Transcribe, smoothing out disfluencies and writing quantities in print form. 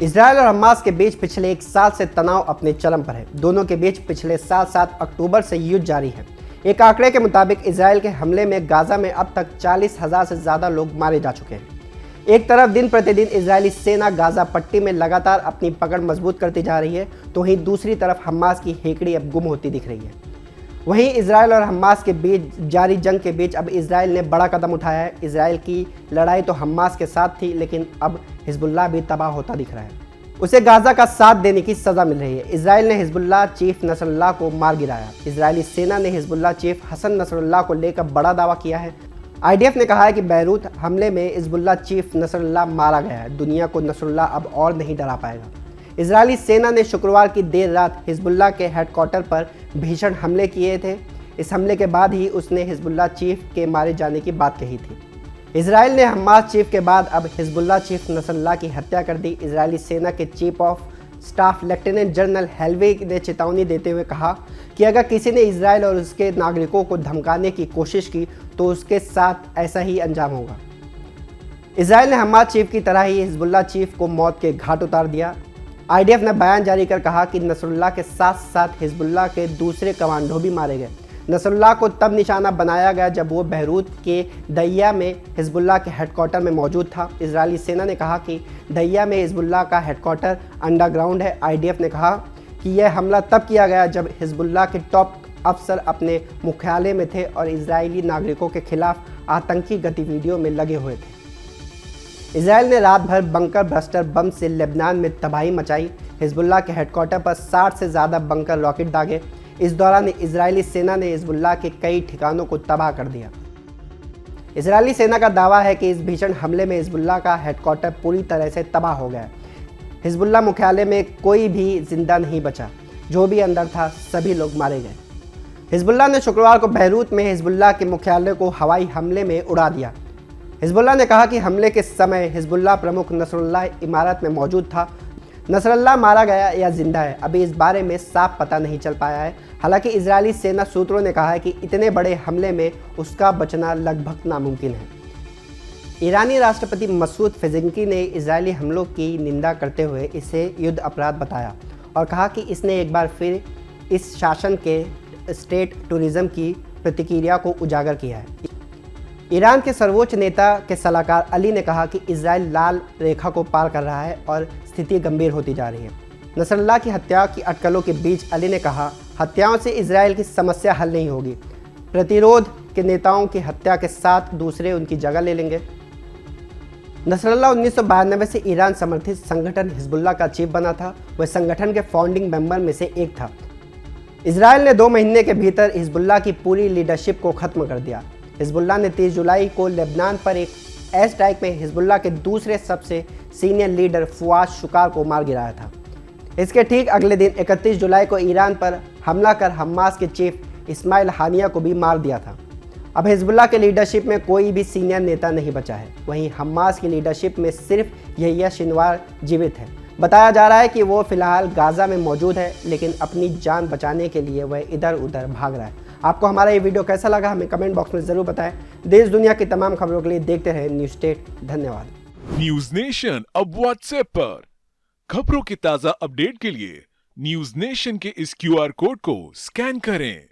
Israel और Hamas के बीच पिछले एक साल से तनाव अपने चरम पर है। दोनों के बीच पिछले साल 7 अक्टूबर से युद्ध जारी है। एक आंकड़े के मुताबिक इजरायल के हमले में गाजा में अब तक 40,000 से ज़्यादा लोग मारे जा चुके हैं। एक तरफ दिन प्रतिदिन इजरायली सेना गाजा पट्टी में लगातार अपनी पकड़ मजबूत करती जा रही है, तो वहीं दूसरी तरफ हमास की हेकड़ी अब गुम होती दिख रही है। वहीं इजरायल और हमास के बीच जारी जंग के बीच अब इजरायल ने बड़ा कदम उठाया है। इजरायल की लड़ाई तो हमास के साथ थी, लेकिन अब हिजबुल्लाह भी तबाह होता दिख रहा है। उसे गाजा का साथ देने की सज़ा मिल रही है। इजरायल ने हिजबुल्लाह चीफ नसरुल्लाह को मार गिराया। इजरायली सेना ने हिजबुल्लाह चीफ हसन नसरुल्लाह को लेकर बड़ा दावा किया है। IDF ने कहा है कि बैरूत हमले में हिजबुल्लाह चीफ नसरुल्लाह मारा गया है। दुनिया को नसरुल्लाह अब और नहीं डरा पाएगा। इजरायली सेना ने शुक्रवार की देर रात हिजबुल्लाह के हेडक्वार्टर पर भीषण हमले किए थे। इस हमले के बाद ही उसने हिजबुल्लाह चीफ के मारे जाने की बात कही थी। इजरायल ने हमास चीफ के बाद अब हिजबुल्लाह चीफ नसरुल्लाह की हत्या कर दी। इजरायली सेना के chief of staff lieutenant general Halevi ने चेतावनी देते हुए कहा कि अगर किसी ने इजरायल और उसके नागरिकों को धमकाने की कोशिश की तो उसके साथ ऐसा ही अंजाम होगा। इजरायल ने हमास चीफ की तरह ही हिजबुल्लाह चीफ को मौत के घाट उतार दिया। IDF ने बयान जारी कर कहा कि नसरुल्लाह के साथ साथ हिजबुल्लाह के दूसरे कमांडो भी मारे गए। नसरुल्लाह को तब निशाना बनाया गया जब वो बैरूत के दहिया में हिजबुल्लाह के हेडक्वार्टर में मौजूद था। इजरायली सेना ने कहा कि दहिया में हिजबुल्लाह का हेडक्वार्टर अंडरग्राउंड है। IDF ने कहा कि यह हमला तब किया गया जब हिजबुल्लाह के टॉप अफसर अपने मुख्यालय में थे और इजरायली नागरिकों के खिलाफ आतंकी गतिविधियों में लगे हुए थे। इजरायल ने रात भर बंकर बस्टर बम से लेबनान में तबाही मचाई। हिजबुल्लाह के हेडक्वार्टर पर 60 से ज़्यादा बंकर रॉकेट दागे। इस दौरान इजरायली सेना ने हिजबुल्लाह के कई ठिकानों को तबाह कर दिया। इजरायली सेना का दावा है कि इस भीषण हमले में हिजबुल्लाह का हेडक्वार्टर पूरी तरह से तबाह हो गया। हिजबुल्लाह मुख्यालय में कोई भी जिंदा नहीं बचा। जो भी अंदर था सभी लोग मारे गए। हिजबुल्लाह ने शुक्रवार को बैरूत में हिजबुल्लाह के मुख्यालय को हवाई हमले में उड़ा दिया। हिजबुल्लाह ने कहा कि हमले के समय हिजबुल्लाह प्रमुख नसरुल्लाह इमारत में मौजूद था। नसरुल्लाह मारा गया या जिंदा है, अभी इस बारे में साफ पता नहीं चल पाया है। हालांकि इजरायली सेना सूत्रों ने कहा है कि इतने बड़े हमले में उसका बचना लगभग नामुमकिन है। ईरानी राष्ट्रपति मसूद पेजेश्कियान ने इजरायली हमलों की निंदा करते हुए इसे युद्ध अपराध बताया और कहा कि इसने एक बार फिर इस शासन के स्टेट टूरिज्म की प्रतिक्रिया को उजागर किया है। ईरान के सर्वोच्च नेता के सलाहकार अली ने कहा कि इजरायल लाल रेखा को पार कर रहा है और स्थिति गंभीर होती जा रही है। नसरुल्लाह की हत्या की अटकलों के बीच अली ने कहा, हत्याओं से इजरायल की समस्या हल नहीं होगी। प्रतिरोध के नेताओं की हत्या के साथ दूसरे उनकी जगह ले लेंगे। नसरुल्लाह 1992 से ईरान समर्थित संगठन हिजबुल्लाह का चीफ बना था। वह संगठन के फाउंडिंग मेंबर में से एक था। इजरायल ने 2 महीने के भीतर हिजबुल्लाह की पूरी लीडरशिप को खत्म कर दिया। हिजबुल्लाह ने 30 जुलाई को लेबनान पर एक एयर स्ट्राइक में हिजबुल्लाह के दूसरे सबसे सीनियर लीडर फुआद शुकार को मार गिराया था। इसके ठीक अगले दिन 31 जुलाई को ईरान पर हमला कर हमास के चीफ इस्माइल हानिया को भी मार दिया था। अब हिजबुल्लाह के लीडरशिप में कोई भी सीनियर नेता नहीं बचा है। वहीं हमास की लीडरशिप में सिर्फ यहिया सिनवार जीवित है। बताया जा रहा है कि वो फिलहाल गाजा में मौजूद है, लेकिन अपनी जान बचाने के लिए वह इधर उधर भाग रहा है। आपको हमारा ये वीडियो कैसा लगा हमें कमेंट बॉक्स में ज़रूर बताएं। देश दुनिया की तमाम खबरों के लिए देखते रहें न्यूज़ स्टेट। धन्यवाद। न्यूज नेशन अब व्हाट्सएप पर खबरों की ताज़ा अपडेट के लिए न्यूज नेशन के इस QR कोड को स्कैन करें।